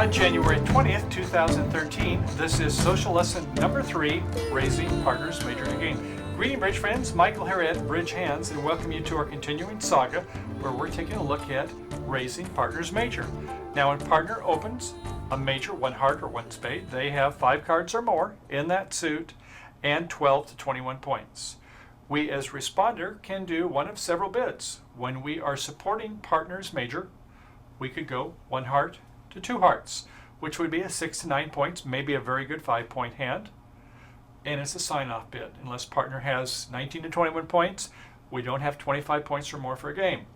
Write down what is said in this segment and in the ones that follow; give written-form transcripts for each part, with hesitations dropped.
On January 20th, 2013, this is social lesson number 3, Raising Partners Major to Game. Greeting bridge friends, Michael here at Bridge Hands, and welcome you to our continuing saga where we're taking a look at Raising Partners Major. Now when partner opens a major, 1 heart or 1 spade, they have 5 cards or more in that suit and 12 to 21 points. We as responder can do one of several bids. When we are supporting partners major, we could go 1 heart to 2 hearts, which would be a 6 to 9 points, maybe a very good 5-point hand. And it's a sign-off bid. Unless partner has 19 to 21 points, we don't have 25 points or more for a game.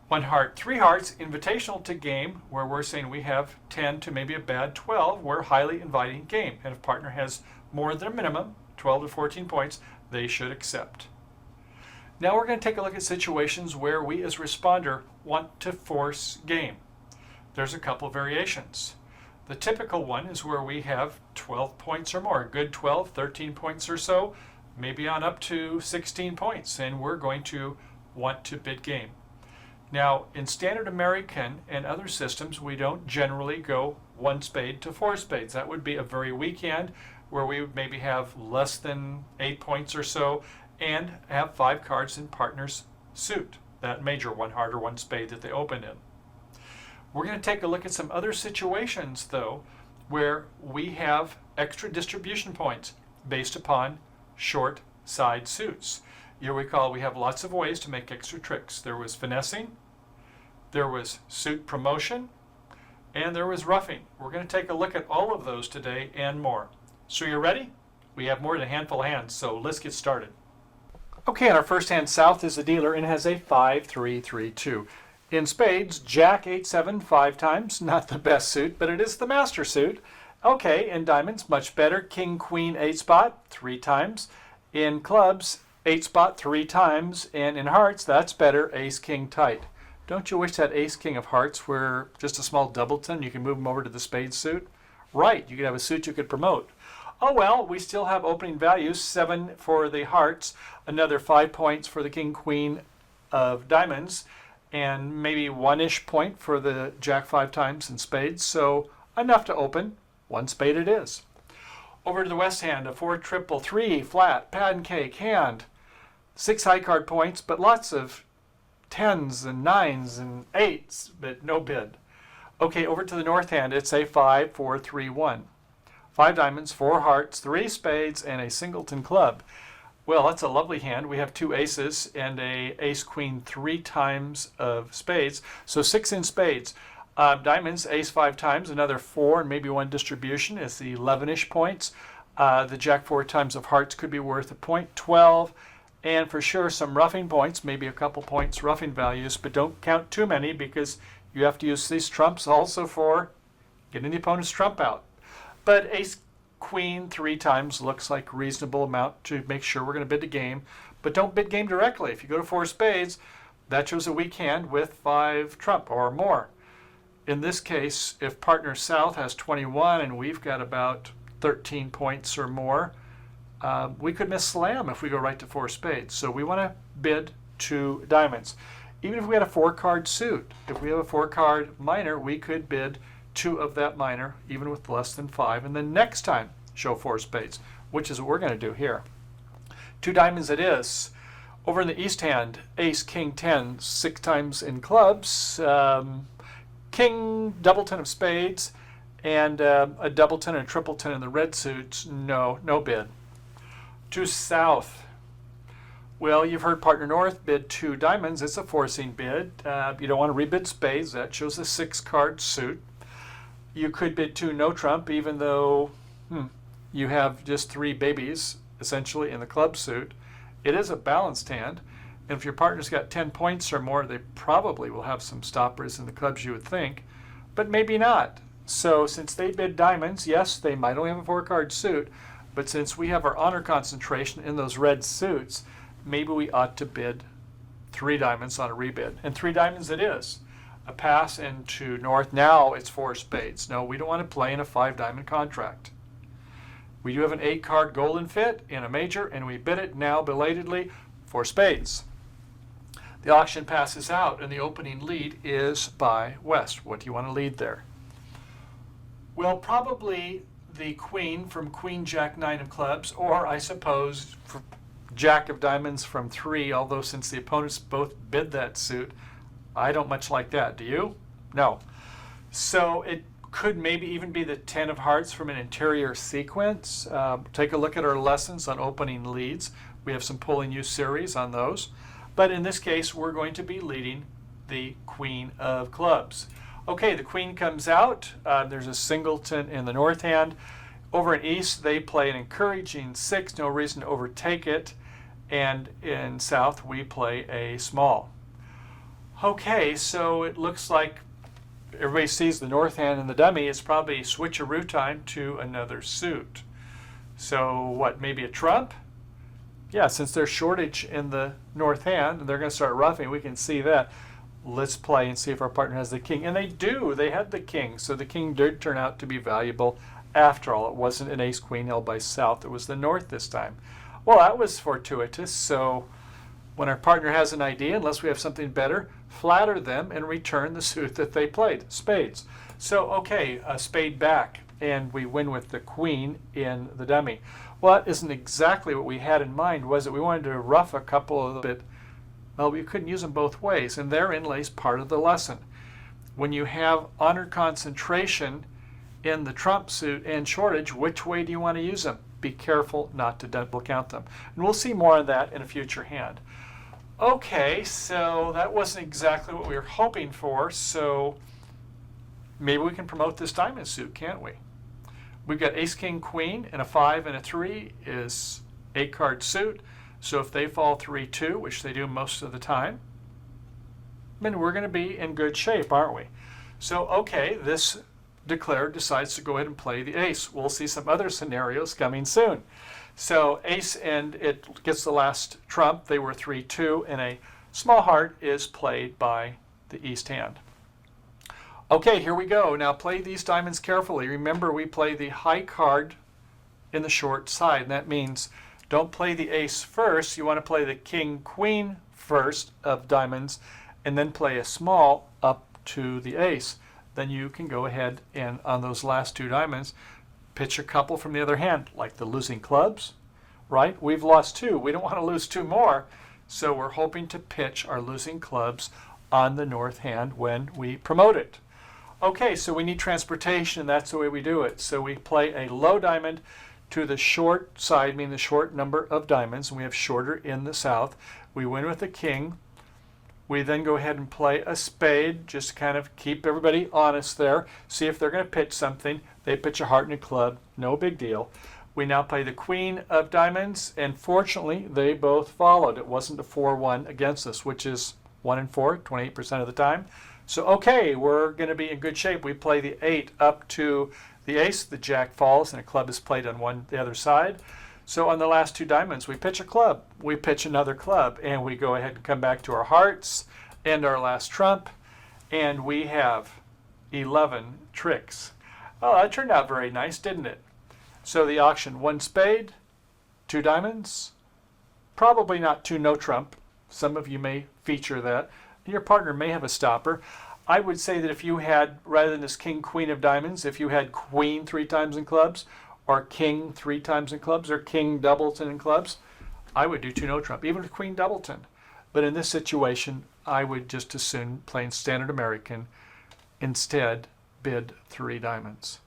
1 heart, 3 hearts, invitational to game, where we're saying we have 10 to maybe a bad 12. We're highly inviting game. And if partner has more than a minimum, 12 to 14 points, they should accept. Now we're going to take a look at situations where we as responder want to force game. There's a couple of variations. The typical one is where we have 12 points or more, a good 12, 13 points or so, maybe on up to 16 points, and we're going to want to bid game. Now, in standard American and other systems, we don't generally go 1 spade to 4 spades. That would be a very weak hand where we would maybe have less than 8 points or so and have 5 cards in partner's suit, that major 1 heart or 1 spade that they opened in. We're going to take a look at some other situations, though, where we have extra distribution points based upon short side suits. You'll recall we have lots of ways to make extra tricks. There was finessing, there was suit promotion, and there was roughing. We're going to take a look at all of those today and more. So you're ready? We have more than a handful of hands, so let's get started. Okay, and our first hand south is the dealer and has a 5-3-3-2. In spades, Jack 8-7 5 times, not the best suit, but it is the master suit. Okay, in diamonds, much better. King, Queen, 8 spot 3 times. In clubs, 8 spot 3 times. And in hearts, that's better. Ace, King, tight. Don't you wish that Ace, King of hearts were just a small doubleton? You can move them over to the spades suit. Right, you could have a suit you could promote. Oh well, we still have opening values. 7 for the hearts, another 5 points for the King, Queen of diamonds, and maybe 1-ish point for the Jack 5 times in spades, so enough to open. 1 spade it is. Over to the west hand, a 4-3-3 flat, pancake hand. 6 high card points, but lots of 10s and 9s and 8s, but no bid. Okay, over to the north hand, it's a 5-4-3-1. 5 diamonds, 4 hearts, 3 spades, and a singleton club. Well, that's a lovely hand. We have 2 aces and a ace queen 3 times of spades, so 6 in spades. Diamonds, ace 5 times, another 4 and maybe 1 distribution is the 11-ish points. The Jack 4 times of hearts could be worth a point, 12, and for sure some roughing points, maybe a couple points roughing values, but don't count too many because you have to use these trumps also for getting the opponent's trump out. But ace Queen 3 times looks like a reasonable amount to make sure we're going to bid the game. But don't bid game directly. If you go to 4 spades, that shows a weak hand with 5 trump or more. In this case, if partner south has 21 and we've got about 13 points or more, we could miss slam if we go right to 4 spades. So we want to bid 2 diamonds. Even if we had a 4-card suit, if we have a 4-card minor, we could bid 2 of that minor, even with less than 5, and then next time show 4 spades, which is what we're going to do here. 2 diamonds it is. Over in the east hand, ace, king, 10, 6 times in clubs, king, doubleton of spades, and a doubleton and a tripleton in the red suits. No bid. To south, well, you've heard partner north bid 2 diamonds. It's a forcing bid. You don't want to rebid spades. That shows a 6-card suit. You could bid 2 no trump, even though you have just 3 babies, essentially, in the club suit. It is a balanced hand, and if your partner's got 10 points or more, they probably will have some stoppers in the clubs, you would think, but maybe not. So since they bid diamonds, yes, they might only have a 4-card suit, but since we have our honor concentration in those red suits, maybe we ought to bid 3 diamonds on a rebid, and 3 diamonds it is. A pass into north. Now it's 4 spades. No, we don't want to play in a 5-diamond contract. We do have an 8-card golden fit in a major, and we bid it now belatedly for spades. The auction passes out, and the opening lead is by West. What do you want to lead there? Well, probably the queen from Queen Jack 9 of clubs, or I suppose Jack of diamonds from 3, although since the opponents both bid that suit, I don't much like that. Do you? No. So it could maybe even be the 10 of hearts from an interior sequence. Take a look at our lessons on opening leads. We have some pulling you series on those. But in this case, we're going to be leading the queen of clubs. Okay, the queen comes out. There's a singleton in the north hand. Over in east, they play an encouraging 6, no reason to overtake it. And in south, we play a small. Okay, so it looks like everybody sees the north hand and the dummy. It's probably switcheroo time to another suit. So what, maybe a trump? Yeah, since there's shortage in the north hand, and they're going to start roughing, we can see that. Let's play and see if our partner has the king. And they do. They had the king. So the king did turn out to be valuable after all. It wasn't an ace-queen held by south. It was the north this time. Well, that was fortuitous. So when our partner has an idea, unless we have something better, flatter them and return the suit that they played, spades. So, okay, a spade back, and we win with the queen in the dummy. Well, that isn't exactly what we had in mind, was it? We wanted to rough a couple of bit. Well, we couldn't use them both ways, and therein lays part of the lesson. When you have honor concentration in the trump suit and shortage, which way do you want to use them? Be careful not to double count them. And we'll see more of that in a future hand. Okay, so that wasn't exactly what we were hoping for, so maybe we can promote this diamond suit, can't we? We've got ace, king, queen, and a 5 and a 3 is 8-card suit. So if they fall 3-2, which they do most of the time, then we're going to be in good shape, aren't we? So, okay, this declared decides to go ahead and play the ace. We'll see some other scenarios coming soon. So ace, and it gets the last trump. They were 3-2, and a small heart is played by the east hand. Okay, here we go. Now play these diamonds carefully. Remember, we play the high card in the short side, and that means don't play the ace first. You want to play the king, queen first of diamonds, and then play a small up to the ace. Then you can go ahead and on those last 2 diamonds, pitch a couple from the other hand, like the losing clubs, right? We've lost 2. We don't want to lose 2 more, so we're hoping to pitch our losing clubs on the north hand when we promote it. Okay, so we need transportation, and that's the way we do it. So we play a low diamond to the short side, meaning the short number of diamonds, and we have shorter in the south. We win with the king. We then go ahead and play a spade, just to kind of keep everybody honest there. See if they're going to pitch something. They pitch a heart and a club, no big deal. We now play the queen of diamonds, and fortunately, they both followed. It wasn't a 4-1 against us, which is 1 and 4, 28% of the time. So, okay, we're going to be in good shape. We play the 8 up to the ace, the jack falls, and a club is played on the other side. So on the last 2 diamonds, we pitch a club, we pitch another club, and we go ahead and come back to our hearts and our last trump, and we have 11 tricks. Oh, that turned out very nice, didn't it? So the auction, 1 spade, 2 diamonds, probably not 2 no trump. Some of you may feature that. Your partner may have a stopper. I would say that if you had, rather than this king, queen of diamonds, if you had queen 3 times in clubs, or king 3 times in clubs, or king doubleton in clubs, I would do 2 no trump, even with queen doubleton. But in this situation, I would just as soon play standard American, instead bid 3 diamonds.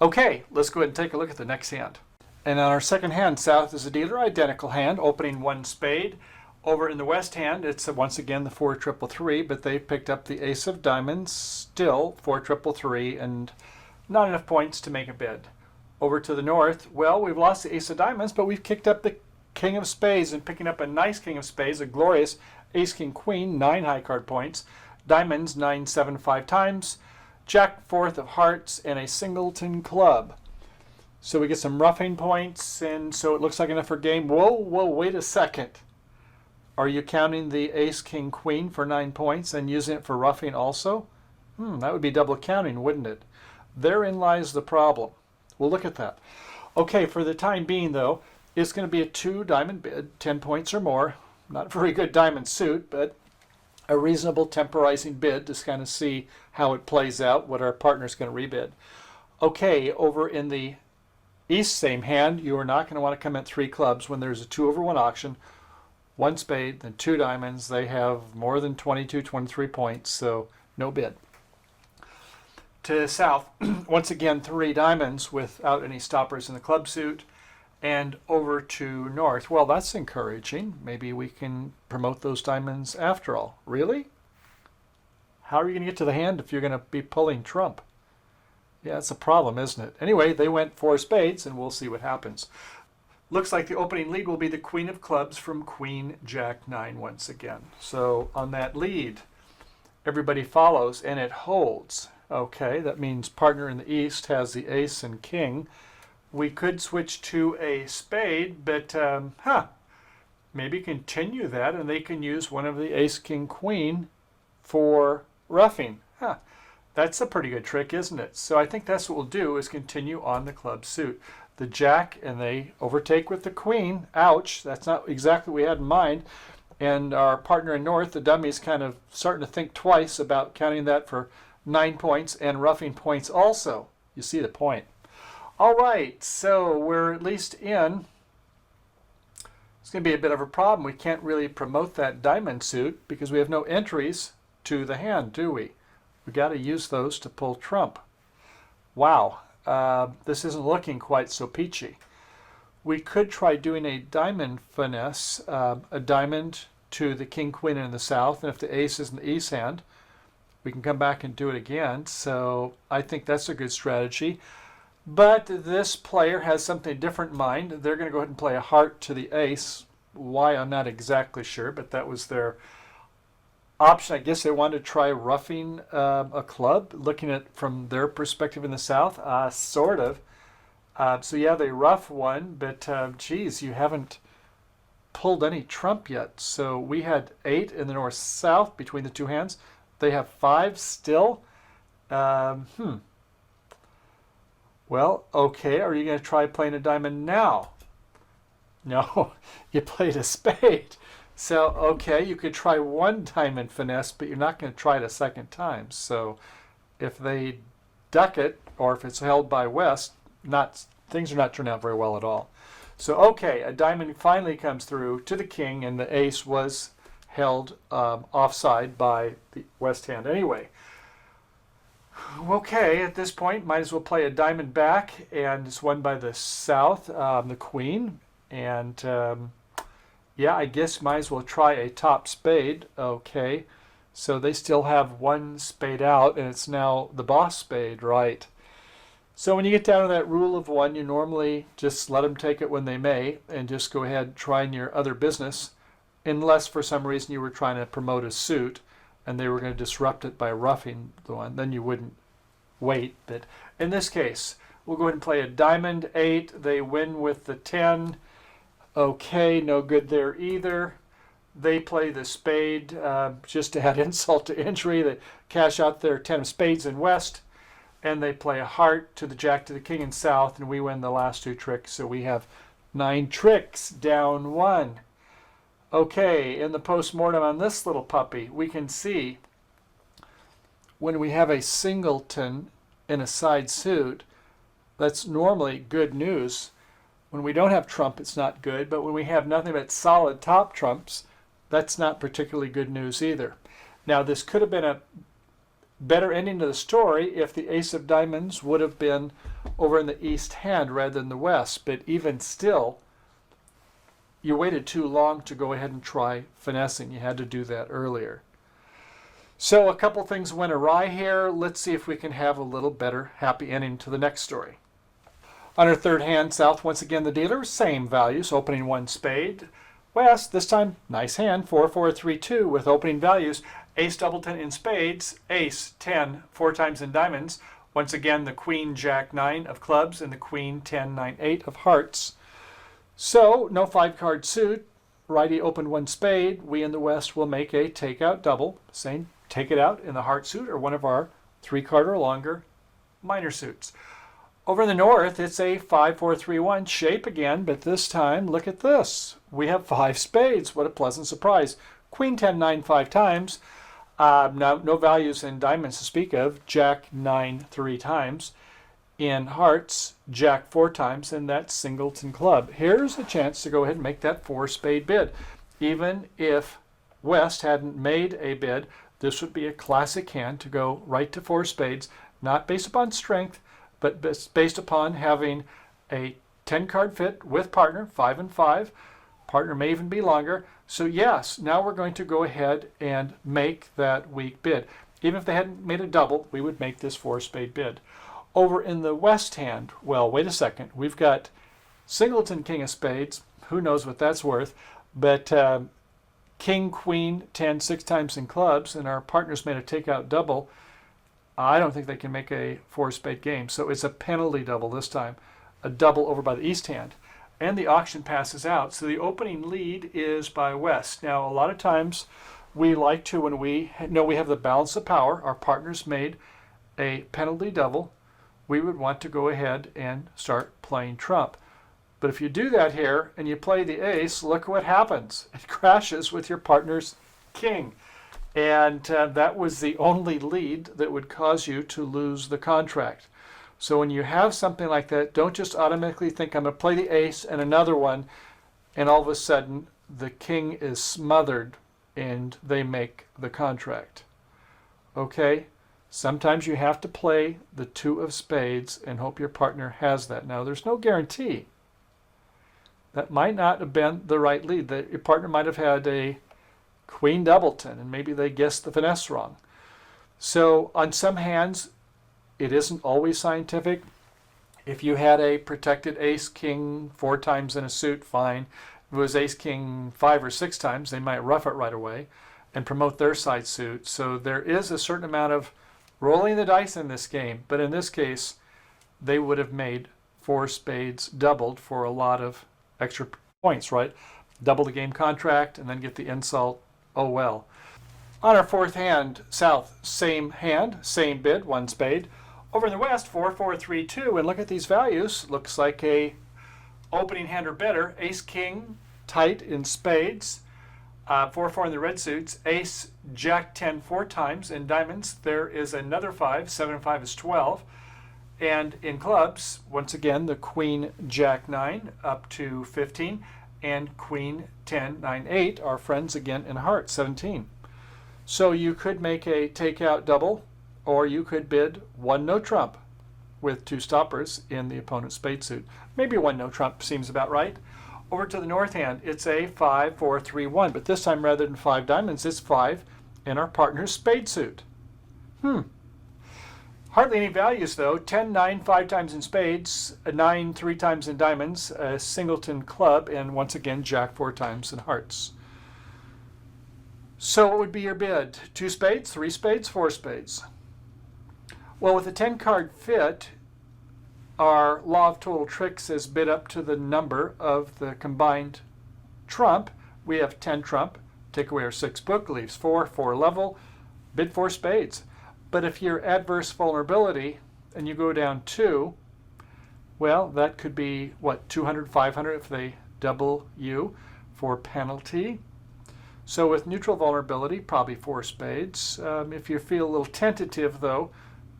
Okay, let's go ahead and take a look at the next hand. And on our second hand, south is a dealer, identical hand, opening 1 spade. Over in the west hand, it's once again the 4-3-3, but they've picked up the ace of diamonds, still 4-3-3, and not enough points to make a bid. Over to the north, well, we've lost the ace of diamonds, but we've kicked up the king of spades and picking up a nice king of spades, a glorious ace, king, queen, 9 high card points, diamonds 9, 7, 5 times, jack 4th of hearts, and a singleton club. So we get some roughing points, and so it looks like enough for game. Whoa, wait a second. Are you counting the ace, king, queen for 9 points and using it for roughing also? That would be double counting, wouldn't it? Therein lies the problem. We'll look at that. Okay, for the time being, though, it's going to be a 2 diamond bid, 10 points or more. Not a very good diamond suit, but a reasonable temporizing bid to kind of see how it plays out, what our partner's going to rebid. Okay, over in the east, same hand, you are not going to want to come at 3 clubs when there's a 2-over-1 auction. 1 spade, then 2 diamonds. They have more than 22, 23 points, so no bid. To the south, once again, 3 diamonds without any stoppers in the club suit. And over to north, well, that's encouraging. Maybe we can promote those diamonds after all. Really? How are you going to get to the hand if you're going to be pulling trump? Yeah, it's a problem, isn't it? Anyway, they went 4 spades, and we'll see what happens. Looks like the opening lead will be the Queen of Clubs from Queen Jack 9 once again. So on that lead, everybody follows, and it holds. Okay, that means partner in the east has the ace and king. We could switch to a spade, but maybe continue that, and they can use one of the ace, king, queen for roughing. That's a pretty good trick, isn't it? So I think that's what we'll do, is continue on the club suit. The jack, and they overtake with the queen. Ouch, that's not exactly what we had in mind. And our partner in north, the dummy, is kind of starting to think twice about counting that for 9 points and roughing points also. You see the point. All right, so we're at least in. It's going to be a bit of a problem. We can't really promote that diamond suit because we have no entries to the hand, do we? We got to use those to pull trump. Wow, this isn't looking quite so peachy. We could try doing a diamond finesse, a diamond to the king, queen in the south, and if the ace is in the east hand, we can come back and do it again. So I think that's a good strategy. But this player has something different in mind. They're going to go ahead and play a heart to the ace. Why, I'm not exactly sure, but that was their option. I guess they wanted to try roughing a club, looking at from their perspective in the south, sort of. So yeah, they rough one, but geez, you haven't pulled any trump yet. So we had 8 in the north-south between the 2 hands. They have 5 still. Well, okay, are you going to try playing a diamond now? No, you played a spade. So, okay, you could try 1 diamond finesse, but you're not going to try it a second time. So if they duck it, or if it's held by West, things are not turning out very well at all. So, okay, a diamond finally comes through to the king, and the ace was held offside by the West hand anyway. Okay, at this point, might as well play a diamond back, and it's won by the south, the queen. And yeah, I guess might as well try a top spade. Okay, so they still have 1 spade out, and it's now the boss spade, right? So when you get down to that rule of 1, you normally just let them take it when they may, and just go ahead trying your other business, unless for some reason you were trying to promote a suit, and they were going to disrupt it by roughing the one, then you wouldn't wait. But in this case, we'll go ahead and play a diamond 8. They win with the 10. Okay, no good there either. They play the spade just to add insult to injury. They cash out their 10 of spades in west, and they play a heart to the jack to the king in south, and we win the last 2 tricks. So we have 9 tricks, down 1. Okay, in the post-mortem on this little puppy, we can see when we have a singleton in a side suit, that's normally good news. When we don't have trump, it's not good, but when we have nothing but solid top trumps, that's not particularly good news either. Now, this could have been a better ending to the story if the ace of diamonds would have been over in the east hand rather than the west, but even still, you waited too long to go ahead and try finessing. You had to do that earlier. So a couple things went awry here. Let's see if we can have a little better happy ending to the next story. On our third hand, south, once again the dealer, same values, opening 1 spade. West, this time, nice hand, 4-4-3-2 with opening values. Ace doubleton in spades, ace 10, 4 times in diamonds. Once again, the queen jack 9 of clubs and the queen 10, 9, 8 of hearts. So, no 5-card suit. Righty opened 1 spade. We in the West will make a takeout double, saying take it out in the heart suit or one of our 3-card or longer minor suits. Over in the North, it's a 5-4-3-1 shape again, but this time, look at this. We have 5 spades. What a pleasant surprise. Queen 10, 9, 5 times. No values in diamonds to speak of. Jack 9, 3 times. In hearts, jack 4 times, and that's singleton club. Here's a chance to go ahead and make that 4-spade bid. Even if West hadn't made a bid, this would be a classic hand to go right to 4 spades, not based upon strength, but based upon having a 10-card fit with partner, 5 and 5. Partner may even be longer. So yes, now we're going to go ahead and make that weak bid. Even if they hadn't made a double, we would make this 4-spade bid. Over in the West hand, well, wait a second. We've got singleton king of spades. Who knows what that's worth? But king, queen, 10, 6 times in clubs, and our partners made a takeout double. I don't think they can make a 4-spade game. So it's a penalty double this time. A double over by the East hand. And the auction passes out. So the opening lead is by West. Now, a lot of times we like to, when we know we have the balance of power, our partners made a penalty double, we would want to go ahead and start playing trump. But if you do that here and you play the ace, look what happens. It crashes with your partner's king. And that was the only lead that would cause you to lose the contract. So when you have something like that, don't just automatically think, I'm going to play the ace and another one, and all of a sudden the king is smothered and they make the contract. Okay? Sometimes you have to play the 2 of spades and hope your partner has that. Now, there's no guarantee. That might not have been the right lead. Your partner might have had a queen doubleton, and maybe they guessed the finesse wrong. So on some hands, it isn't always scientific. If you had a protected ace, king 4 times in a suit, fine. If it was ace, king 5 or 6 times, they might rough it right away and promote their side suit. So there is a certain amount of rolling the dice in this game, but in this case, they would have made 4 spades doubled for a lot of extra points, right? Double the game contract and then get the insult. Oh well. On our 4th hand, South, same hand, same bid, 1 spade. Over in the West, 4, 4, 3, 2, and look at these values. Looks like a opening hand or better. Ace, king, tight in spades. 4, 4 in the red suits. Ace, jack 10 4 times. In diamonds, there is another 5. 7 and 5 is 12. And in clubs, once again, the queen, jack 9 up to 15. And queen, 10, 9, 8, our friends again in hearts, 17. So you could make a takeout double, or you could bid 1 no trump with 2 stoppers in the opponent's spade suit. Maybe 1 no trump seems about right. Over to the North hand, it's a 5, 4, 3, 1, but this time rather than 5 diamonds, it's 5 in our partner's spade suit. Hardly any values though. 10, 9, 5 times in spades, a 9, 3 times in diamonds, a singleton club, and once again, jack 4 times in hearts. So what would be your bid? 2 spades, 3 spades, 4 spades? Well, with a 10-card fit, our law of total tricks is bid up to the number of the combined trump. We have 10 trump. Take away our 6 book, leaves 4, 4 level, bid 4 spades. But if you're adverse vulnerability and you go down 2, well, that could be, what, 200, 500 if they double you for penalty. So with neutral vulnerability, probably 4 spades. If you feel a little tentative, though,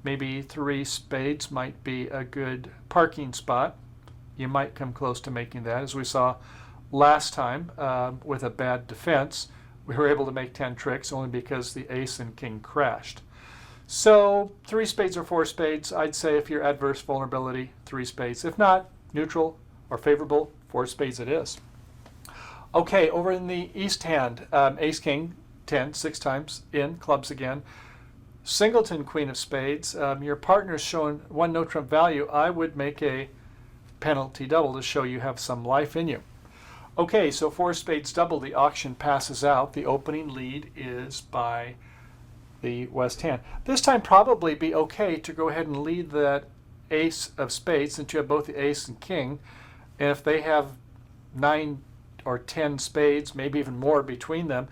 maybe 3 spades might be a good parking spot. You might come close to making that. As we saw last time with a bad defense, we were able to make 10 tricks only because the ace and king crashed. So 3 spades or 4 spades, I'd say if you're adverse vulnerability, 3 spades. If not, neutral or favorable, 4 spades it is. Okay, over in the East hand, ace, king, 10, 6 times in, clubs again. Singleton, queen of spades. Your partner's showing 1 no trump value. I would make a penalty double to show you have some life in you. Okay, so 4 spades double. The auction passes out. The opening lead is by the West hand. This time probably be okay to go ahead and lead that ace of spades since you have both the ace and king. And if they have 9 or 10 spades, maybe even more between them,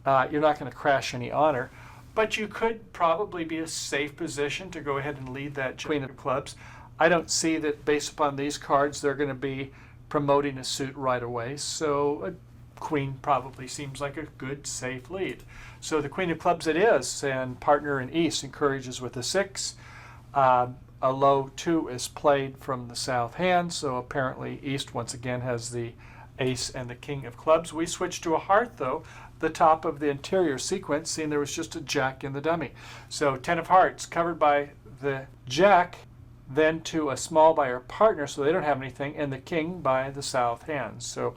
you're not going to crash any honor. But you could probably be a safe position to go ahead and lead that queen of clubs. I don't see that based upon these cards they're going to be promoting a suit right away. So a queen probably seems like a good, safe lead. So the queen of clubs it is, and partner in East encourages with a 6. a low 2 is played from the south hand, so apparently East once again has the ace and the king of clubs. We switch to a heart, though, the top of the interior sequence, seeing there was just a jack in the dummy. So 10 of hearts covered by the jack, then to a small by our partner, so they don't have anything, and the king by the south hand. So,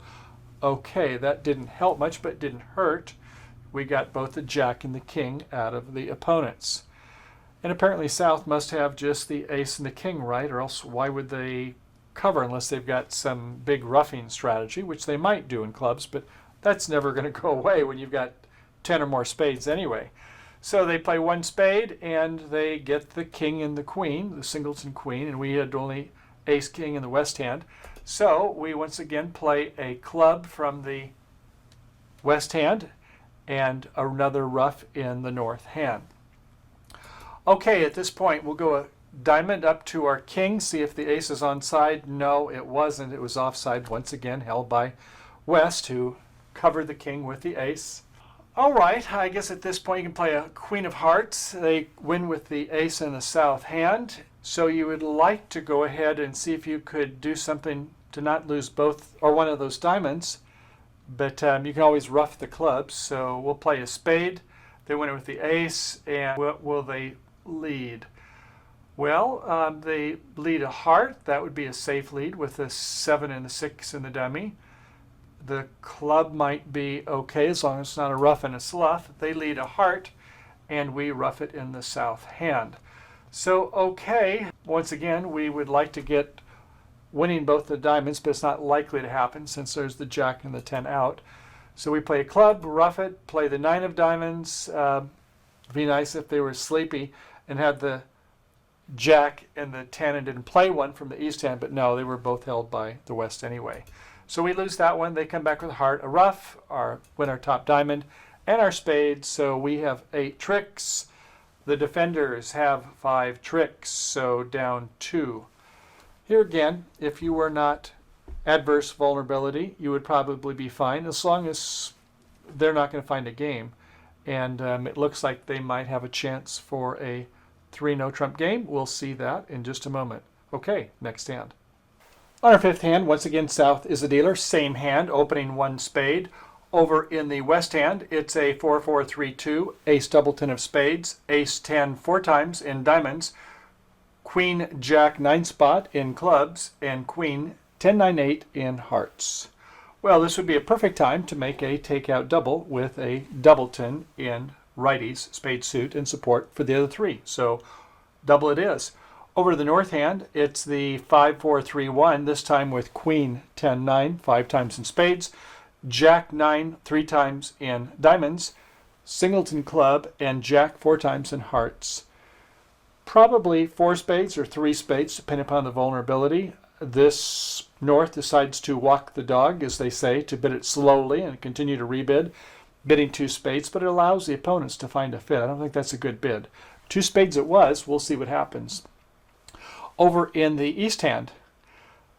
okay, that didn't help much, but didn't hurt. We got both the jack and the king out of the opponents. And apparently South must have just the ace and the king, right? Or else why would they cover unless they've got some big roughing strategy, which they might do in clubs, but that's never going to go away when you've got 10 or more spades anyway. So they play one spade and they get the king and the queen, the singleton queen, and we had only ace king in the west hand. So we once again play a club from the west hand and another rough in the north hand. Okay, at this point we'll go a diamond up to our king, see if the ace is onside. No, it wasn't. It was offside once again, held by West, who covered the king with the ace. All right, I guess at this point you can play a queen of hearts. They win with the ace in the south hand. So you would like to go ahead and see if you could do something to not lose both or one of those diamonds. But you can always rough the clubs. So we'll play a spade. They win it with the ace, and will they lead? Well, they lead a heart. That would be a safe lead with the 7 and the 6 in the dummy. The club might be okay as long as it's not a rough and a slough. They lead a heart, and we rough it in the south hand. So, okay, once again, we would like to get winning both the diamonds, but it's not likely to happen since there's the jack and the 10 out. So we play a club, rough it, play the 9 of diamonds. It'd be nice if they were sleepy and had the jack and the 10 and didn't play one from the east hand, but no, they were both held by the west anyway. So we lose that one. They come back with a heart, a rough, win our top diamond, and our spade. So we have 8 tricks. The defenders have 5 tricks, so down 2. Here again, if you were not adverse vulnerability, you would probably be fine as long as they're not going to find a game. And it looks like they might have a chance for a 3 no trump game. We'll see that in just a moment. Okay, next hand. On our 5th hand, once again, South is the dealer. Same hand, opening 1 spade. Over in the west hand, it's a 4-4-3-2, ace double 10 of spades, ace 10 4 times in diamonds, queen jack 9 spot in clubs, and queen 10-9-8 in hearts. Well, this would be a perfect time to make a takeout double with a doubleton in righties, spade suit, and support for the other 3. So double it is. Over to the north hand, it's the 5-4-3-1, this time with queen 10-9, 5 times in spades, jack 9, 3 times in diamonds, singleton club, and jack 4 times in hearts. Probably 4 spades or 3 spades, depending upon the vulnerability. This north decides to walk the dog, as they say, to bid it slowly and continue to rebid, bidding 2 spades, but it allows the opponents to find a fit. I don't think that's a good bid. 2 spades it was. We'll see what happens. Over in the east hand,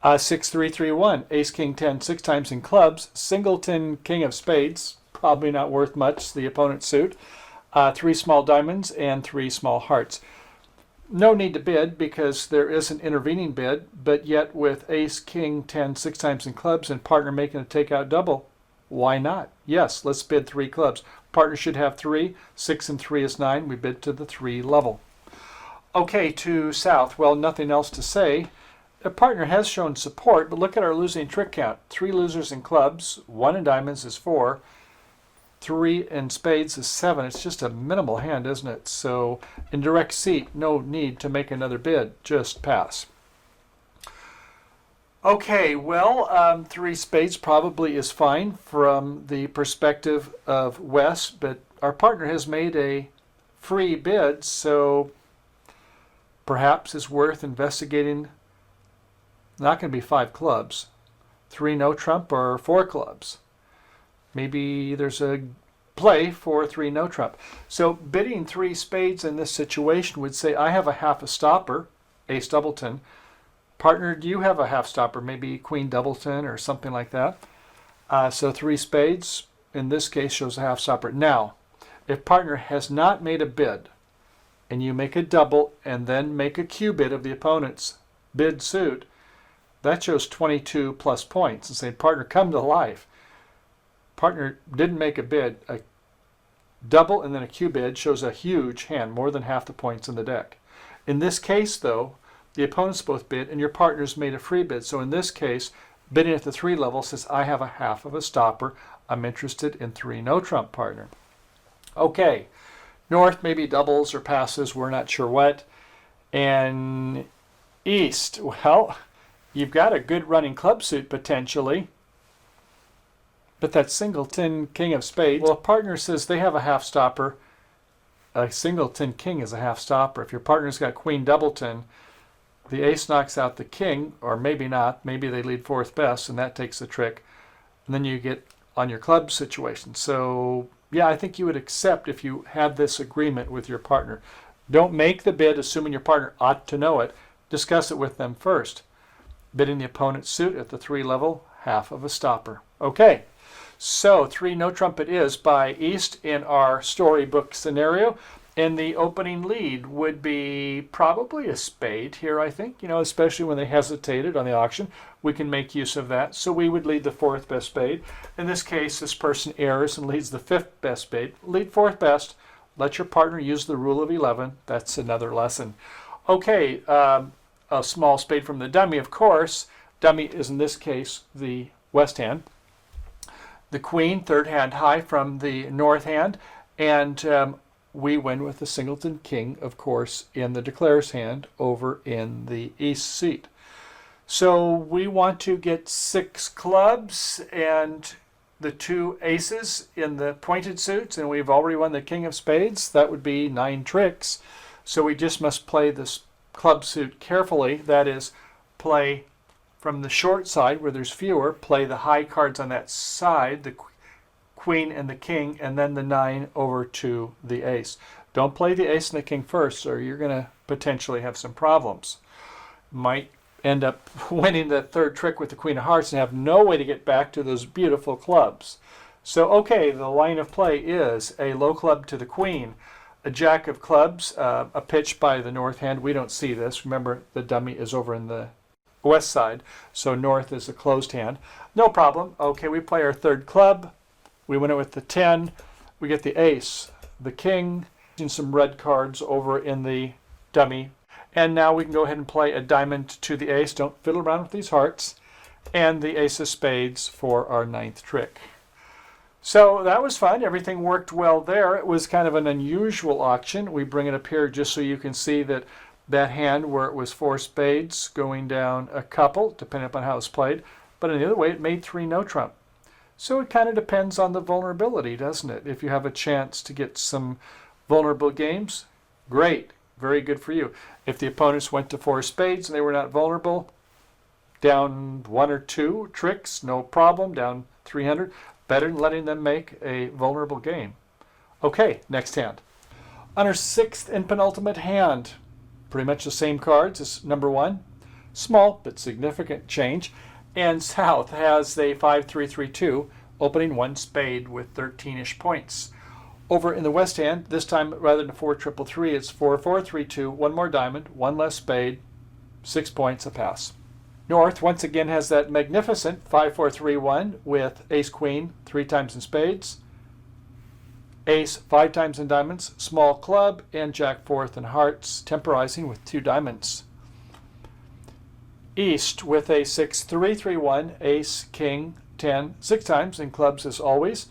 6-3-3-1, ace king 10, 6 times in clubs, singleton king of spades, probably not worth much, the opponent's suit, 3 small diamonds and 3 small hearts. No need to bid because there is an intervening bid, but yet with ace king 10, 6 times in clubs and partner making a takeout double, why not? Yes, let's bid 3 clubs. Partner should have 3, 6 and 3 is 9, we bid to the 3 level. Okay, to South, well, nothing else to say. A partner has shown support, but look at our losing trick count. 3 losers in clubs, 1 in diamonds is 4, 3 in spades is 7. It's just a minimal hand, isn't it? So in direct seat, no need to make another bid, just pass. Okay, well, 3 spades probably is fine from the perspective of West, but our partner has made a free bid, so perhaps it's worth investigating. Not going to be 5 clubs, 3 no trump or 4 clubs. Maybe there's a play for 3 no trump. So bidding 3 spades in this situation would say I have a half a stopper, ace doubleton. Partner, do you have a half stopper? Maybe queen doubleton or something like that. So 3 spades in this case shows a half stopper. Now, if partner has not made a bid, and you make a double and then make a Q bid of the opponent's bid suit, that shows 22 plus points and say, partner, come to life. Partner didn't make a bid. A double and then a Q bid shows a huge hand, more than half the points in the deck. In this case, though, the opponents both bid and your partner's made a free bid. So in this case, bidding at the 3 level says, I have a half of a stopper. I'm interested in 3 no trump, partner. Okay, north maybe doubles or passes, we're not sure what. And east, well, you've got a good running club suit potentially, but that singleton king of spades, well, a partner says they have a half stopper. A singleton king is a half stopper. If your partner's got queen doubleton, the ace knocks out the king, or maybe not. Maybe they lead 4th best, and that takes the trick. And then you get on your club situation. So, yeah, I think you would accept if you had this agreement with your partner. Don't make the bid assuming your partner ought to know it. Discuss it with them first. Bidding the opponent's suit at the 3 level, half of a stopper. Okay, so 3 no trump it is by East in our storybook scenario. And the opening lead would be probably a spade here, I think, especially when they hesitated on the auction. We can make use of that. So we would lead the 4th best spade. In this case, this person errs and leads the 5th best spade. Lead 4th best. Let your partner use the rule of 11. That's another lesson. Okay, a small spade from the dummy, of course. Dummy is, in this case, the west hand. The queen, 3rd hand high from the north hand. And we win with the singleton king, of course, in the declares hand over in the east seat. So we want to get 6 clubs and the 2 aces in the pointed suits, and we've already won the king of spades. That would be 9 tricks. So we just must play this club suit carefully. That is, play from the short side where there's fewer, play the high cards on that side, the queen and the king, and then the 9 over to the ace. Don't play the ace and the king first, or you're going to potentially have some problems. Might end up winning the 3rd trick with the queen of hearts and have no way to get back to those beautiful clubs. So, okay, the line of play is a low club to the queen, a jack of clubs, a pitch by the north hand. We don't see this. Remember, the dummy is over in the west side, so north is a closed hand. No problem. Okay, we play our 3rd club. We win it with the 10. We get the ace, the king, and some red cards over in the dummy. And now we can go ahead and play a diamond to the ace. Don't fiddle around with these hearts. And the ace of spades for our 9th trick. So that was fun. Everything worked well there. It was kind of an unusual auction. We bring it up here just so you can see that that hand where it was 4 spades going down a couple, depending upon how it's played. But in the other way, it made 3 no trump. So it kind of depends on the vulnerability, doesn't it? If you have a chance to get some vulnerable games, great, very good for you. If the opponents went to 4 spades and they were not vulnerable, down 1 or 2 tricks, no problem, down 300, better than letting them make a vulnerable game. Okay, next hand. On our 6th and penultimate hand, pretty much the same cards as number 1. Small but significant change. And south has a 5-3-3-2, opening 1 spade with 13-ish points. Over in the west hand, this time rather than 4-3-3, it's 4-4-3-2, 1 more diamond, 1 less spade, 6 points, a pass. North once again has that magnificent 5-4-3-1 with ace-queen 3 times in spades, ace 5 times in diamonds, small club, and jack 4th in hearts, temporizing with 2 diamonds. East with a 6-3-3-1, ace, king, 10, 6 times in clubs as always.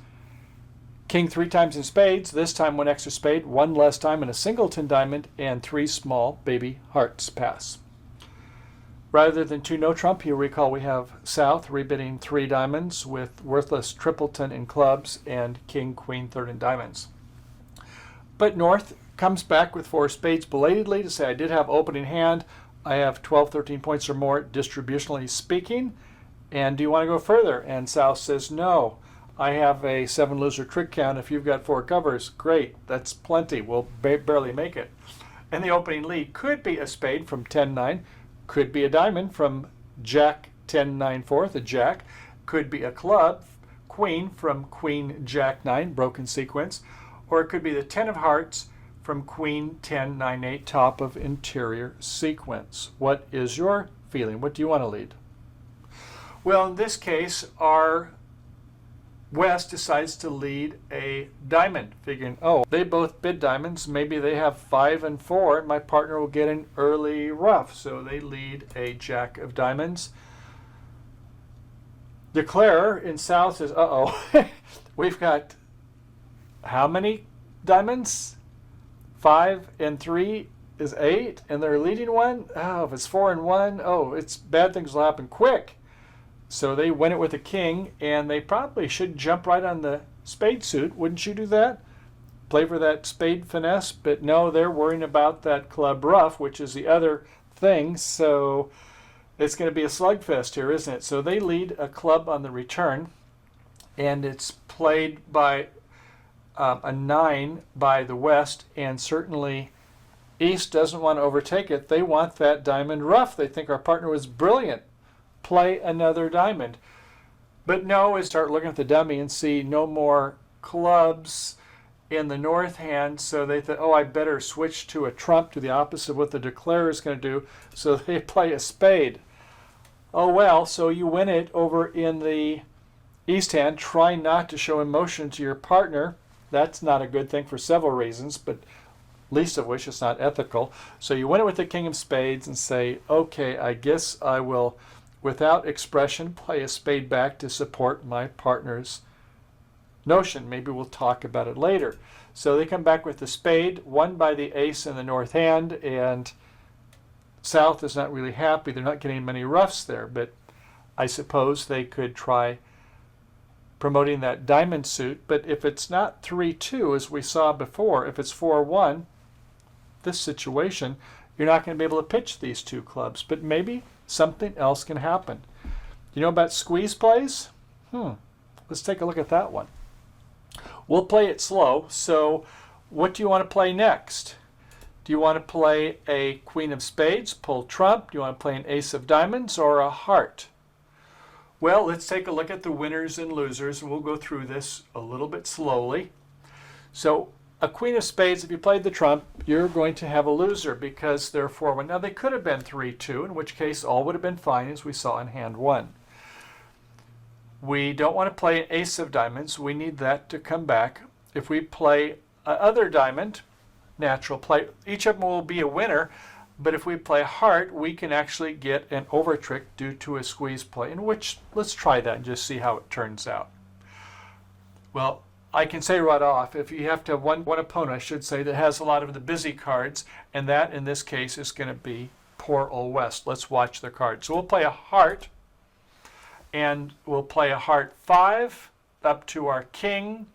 King 3 times in spades, this time 1 extra spade, 1 less diamond, a singleton diamond, and 3 small baby hearts, pass. Rather than 2 no trump, you'll recall we have south rebidding 3 diamonds with worthless tripleton in clubs and king, queen, 3rd in diamonds. But north comes back with 4 spades belatedly to say, I did have opening hand. I have 12, 13 points or more distributionally speaking. And do you want to go further? And south says, no. I have a 7 loser trick count. If you've got 4 covers, great. That's plenty. We'll barely make it. And the opening lead could be a spade from 10-9. Could be a diamond from jack 10-9 4th, a jack. Could be a club, queen from queen jack 9, broken sequence. Or it could be the 10 of hearts from Queen 10, 9, 8, top of interior sequence. What is your feeling? What do you want to lead? Well, in this case, our West decides to lead a diamond, figuring, oh, they both bid diamonds. Maybe they have 5 and 4, and my partner will get an early ruff. So they lead a jack of diamonds. Declarer in South says, uh-oh, we've got how many diamonds? 5 and 3 is 8, and they're leading one? Oh, if it's 4 and 1, oh, it's bad things will happen quick. So they win it with a king, and they probably should jump right on the spade suit. Wouldn't you do that? Play for that spade finesse, but no, they're worrying about that club ruff, which is the other thing. So it's going to be a slugfest here, isn't it? So they lead a club on the return, and it's played by a 9 by the West, and certainly East doesn't want to overtake it. They want that diamond ruff. They think our partner was brilliant. Play another diamond. But no, we start looking at the dummy and see no more clubs in the north hand, so they thought, oh, I better switch to a trump, to the opposite of what the declarer is going to do, so they play a spade. Oh well, so you win it over in the east hand. Try not to show emotion to your partner. That's not a good thing for several reasons, but least of which it's not ethical. So you win it with the king of spades and say, okay, I guess I will, without expression, play a spade back to support my partner's notion. Maybe we'll talk about it later. So they come back with the spade, won by the ace in the north hand, and South is not really happy. They're not getting many ruffs there, but I suppose they could try promoting that diamond suit. But if it's not 3-2, as we saw before, if it's 4-1, this situation, you're not going to be able to pitch these two clubs. But maybe something else can happen. You know about squeeze plays? Let's take a look at that one. We'll play it slow. So what do you want to play next? Do you want to play a queen of spades, pull trump? Do you want to play an ace of diamonds or a heart? Well, let's take a look at the winners and losers, and we'll go through this a little bit slowly. So a queen of spades, if you played the trump, you're going to have a loser because they're 4-1. Now, they could have been 3-2, in which case all would have been fine, as we saw in hand 1. We don't want to play an ace of diamonds. We need that to come back. If we play other diamond, natural play, each of them will be a winner. But if we play heart, we can actually get an over trick due to a squeeze play, in which, let's try that and just see how it turns out. Well, I can say right off, if you have to have one opponent, I should say, that has a lot of the busy cards, and that in this case is going to be poor old West. Let's watch the cards. So we'll play a heart, and we'll play a heart 5 up to our king.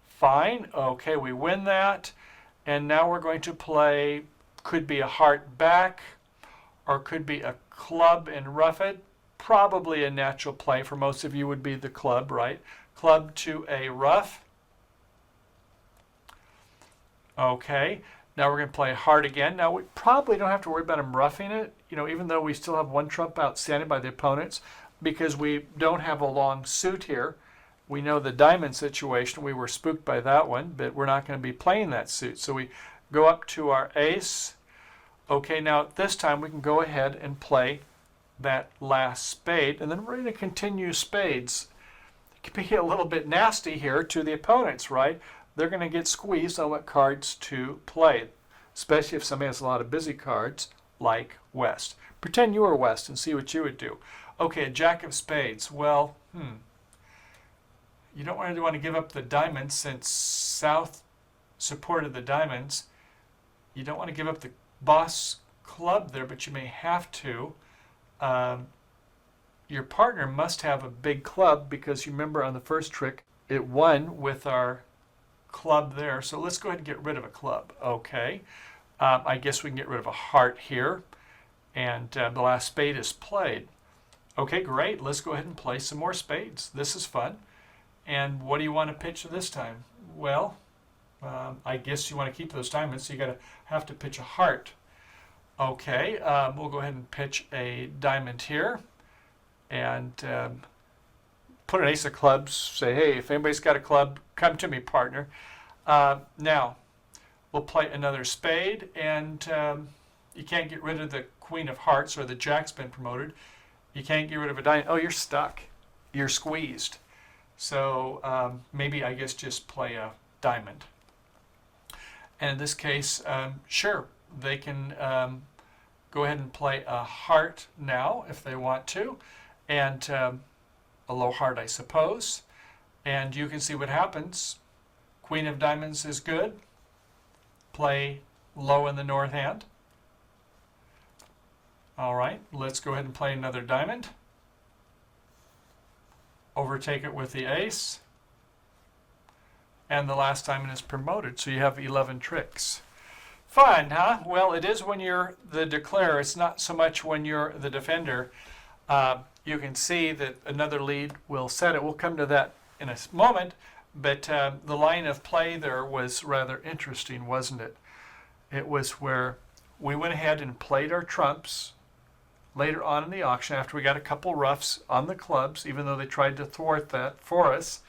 Fine. Okay, we win that. And now we're going to play, could be a heart back, or could be a club and rough it. Probably a natural play for most of you would be the club, right? Club to a rough. Okay, now we're going to play heart again. Now we probably don't have to worry about him roughing it, even though we still have one trump outstanding by the opponents, because we don't have a long suit here. We know the diamond situation. We were spooked by that one, but we're not going to be playing that suit. So we go up to our ace. Okay, now this time we can go ahead and play that last spade, and then we're going to continue spades. It can be a little bit nasty here to the opponents, right? They're going to get squeezed on what cards to play, especially if somebody has a lot of busy cards like West. Pretend you were West and see what you would do. Okay, a jack of spades. Well, you don't want to give up the diamonds since South supported the diamonds. You don't want to give up the boss club there, but you may have to. Your partner must have a big club because you remember on the first trick, it won with our club there. So let's go ahead and get rid of a club. Okay. I guess we can get rid of a heart here. And the last spade is played. Okay, great. Let's go ahead and play some more spades. This is fun. And what do you want to pitch this time? Well, I guess you want to keep those diamonds, so you have to pitch a heart. Okay, we'll go ahead and pitch a diamond here, and put an ace of clubs. Say, hey, if anybody's got a club, come to me, partner. Now, we'll play another spade, and you can't get rid of the queen of hearts, or the jack's been promoted. You can't get rid of a diamond. Oh, you're stuck. You're squeezed. So maybe I guess just play a diamond. And in this case, sure, they can go ahead and play a heart now if they want to, and a low heart, I suppose. And you can see what happens. Queen of diamonds is good. Play low in the north hand. All right, let's go ahead and play another diamond. Overtake it with the ace. And the last diamond is promoted, so you have 11 tricks. Fun, huh? Well, it is when you're the declarer. It's not so much when you're the defender. You can see that another lead will set it. We'll come to that in a moment, but the line of play there was rather interesting, wasn't it? It was where we went ahead and played our trumps later on in the auction after we got a couple roughs on the clubs, even though they tried to thwart that for us.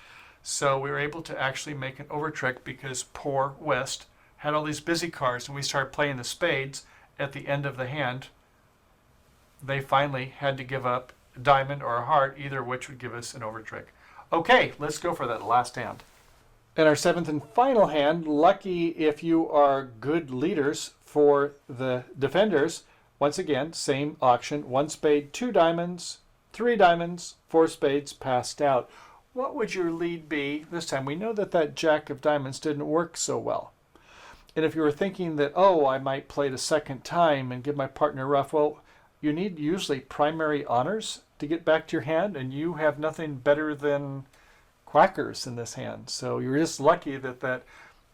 So we were able to actually make an over trick because poor West had all these busy cards, and we started playing the spades at the end of the hand. They finally had to give up a diamond or a heart, either of which would give us an over trick. Okay, let's go for that last hand. In our seventh and final hand, lucky if you are good leaders for the defenders. Once again, same auction, 1 spade, 2 diamonds, 3 diamonds, 4 spades passed out. What would your lead be this time? We know that that jack of diamonds didn't work so well. And if you were thinking that, oh, I might play it a second time and give my partner a rough, well, you need usually primary honors to get back to your hand, and you have nothing better than quackers in this hand. So you're just lucky that that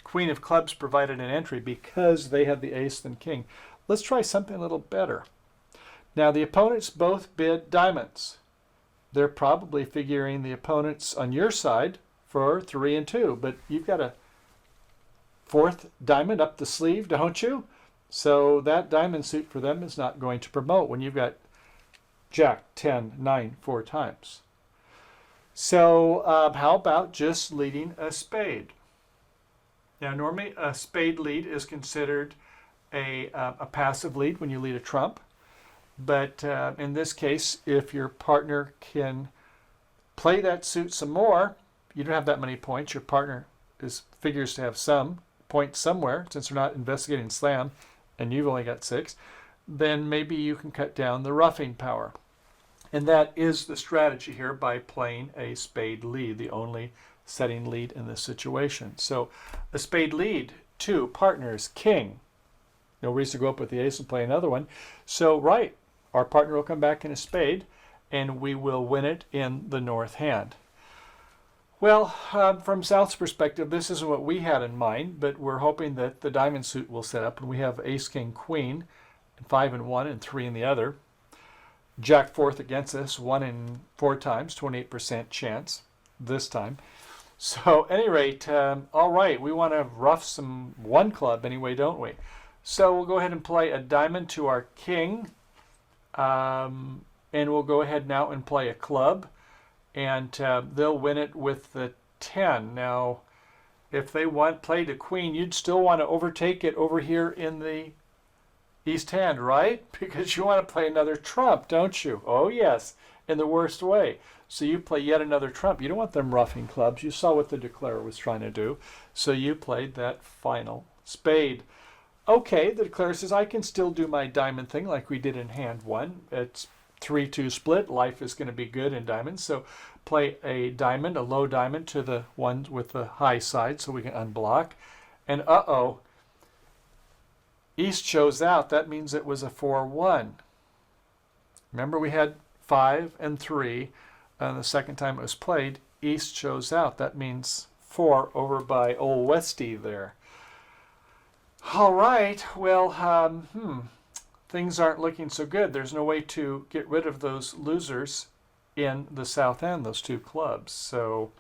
queen of clubs provided an entry because they had the ace and king. Let's try something a little better. Now, the opponents both bid diamonds. They're probably figuring the opponents on your side for 3 and 2, but you've got a 4th diamond up the sleeve, don't you? So that diamond suit for them is not going to promote when you've got Jack, 10, 9, 4 times. So how about just leading a spade? Now, normally a spade lead is considered a passive lead when you lead a trump. But in this case, if your partner can play that suit some more, you don't have that many points. Your partner figures to have some points somewhere, since they're not investigating slam, and you've only got 6, then maybe you can cut down the roughing power. And that is the strategy here by playing a spade lead, the only setting lead in this situation. So a spade lead, 2 partners, king. No reason to go up with the ace and play another one. So, right, our partner will come back in a spade, and we will win it in the north hand. Well, from South's perspective, this isn't what we had in mind, but we're hoping that the diamond suit will set up, and we have ace, king, queen, 5 in one and 3 in the other. Jack 4th against us, 1 in 4 times, 28% chance this time. So, at any rate, all right, we want to rough some one club anyway, don't we? So we'll go ahead and play a diamond to our king, and we'll go ahead now and play a club, and they'll win it with the 10. Now, if they played a queen, you'd still want to overtake it over here in the east hand, right? Because you want to play another trump, don't you? Oh, yes, in the worst way. So you play yet another trump. You don't want them roughing clubs. You saw what the declarer was trying to do. So you played that final spade. Okay, the declarer says, I can still do my diamond thing like we did in hand 1. It's 3-2 split. Life is going to be good in diamonds. So play a diamond, a low diamond, to the one with the high side so we can unblock. And uh-oh, East shows out. That means it was a 4-1. Remember, we had 5 and 3. And the second time it was played, East shows out. That means 4 over by old Westy there. All right, well, things aren't looking so good. There's no way to get rid of those losers in the south end, those 2 clubs. So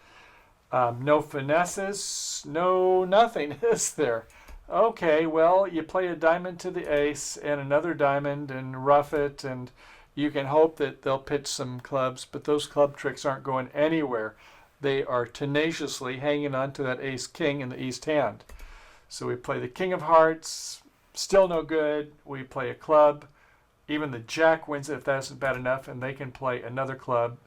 no finesses, no nothing, is there? Okay, well, you play a diamond to the ace and another diamond and rough it, and you can hope that they'll pitch some clubs, but those club tricks aren't going anywhere. They are tenaciously hanging on to that ace-king in the east hand. So we play the king of hearts, still no good. We play a club. Even the jack wins it if that isn't bad enough, and they can play another club,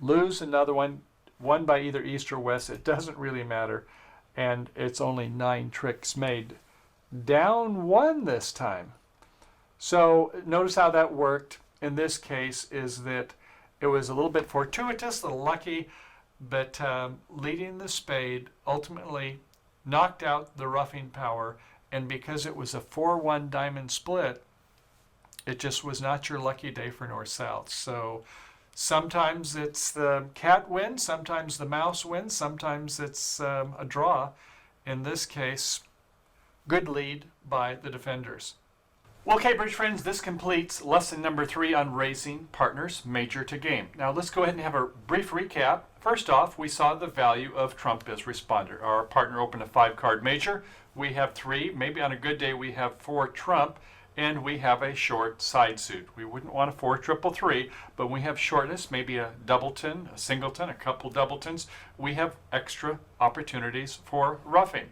lose another one, won by either east or west. It doesn't really matter. And it's only 9 tricks made. Down 1 this time. So notice how that worked in this case is that it was a little bit fortuitous, a little lucky, but leading the spade ultimately knocked out the roughing power, and because it was a 4-1 diamond split, it just was not your lucky day for north-south. So sometimes it's the cat wins, sometimes the mouse wins, sometimes it's a draw. In this case, good lead by the defenders. Well, okay, bridge friends, this completes lesson number 3 on raising partners major to game. Now let's go ahead and have a brief recap. First off, we saw the value of trump as responder. Our partner opened a 5-card major. We have 3, maybe on a good day we have 4 trump, and we have a short side suit. We wouldn't want a 4-3-3, but when we have shortness, maybe a doubleton, a singleton, a couple doubletons, we have extra opportunities for roughing.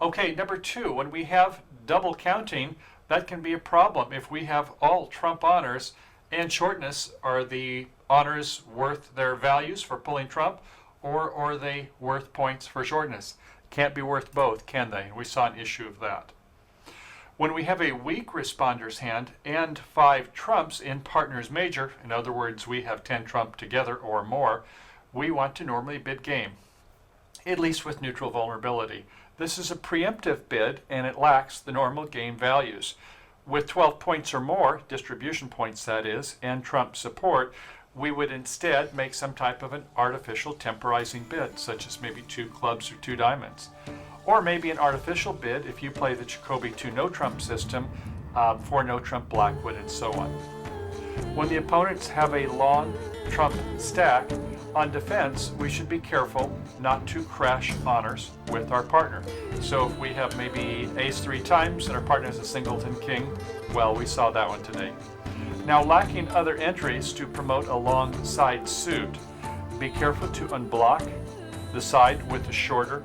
Okay, number 2, when we have double counting, that can be a problem. If we have all trump honors and shortness, are the honors worth their values for pulling trump, or are they worth points for shortness? Can't be worth both, can they? We saw an issue of that. When we have a weak responder's hand and 5 trumps in partner's major, in other words, we have 10 trump together or more, we want to normally bid game, at least with neutral vulnerability. This is a preemptive bid, and it lacks the normal game values. With 12 points or more, distribution points that is, and trump support, we would instead make some type of an artificial temporizing bid, such as maybe 2 clubs or 2 diamonds. Or maybe an artificial bid if you play the Jacoby 2 no trump system for no trump blackwood and so on. When the opponents have a long trump stack, on defense, we should be careful not to crash honors with our partner. So if we have maybe ace 3 times and our partner has a singleton king, well, we saw that one today. Now, lacking other entries to promote a long side suit, be careful to unblock the side with a shorter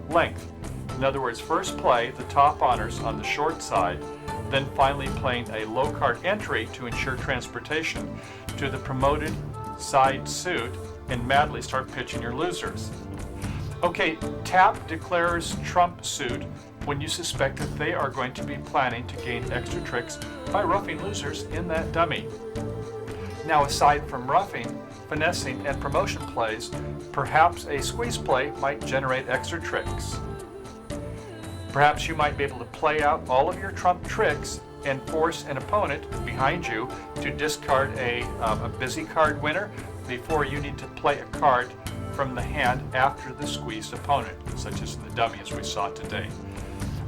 length. In other words, first play the top honors on the short side, then finally playing a low card entry to ensure transportation to the promoted side suit, and madly start pitching your losers. Okay, tap declares trump suit when you suspect that they are going to be planning to gain extra tricks by roughing losers in that dummy. Now, aside from roughing, finessing, and promotion plays, perhaps a squeeze play might generate extra tricks. Perhaps you might be able to play out all of your trump tricks and force an opponent behind you to discard a busy card winner before you need to play a card from the hand after the squeezed opponent, such as the dummy as we saw today.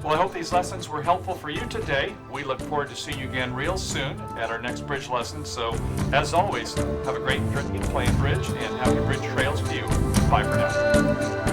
Well, I hope these lessons were helpful for you today. We look forward to seeing you again real soon at our next bridge lesson. So, as always, have a great drinking playing bridge and happy bridge trails to you. Bye for now.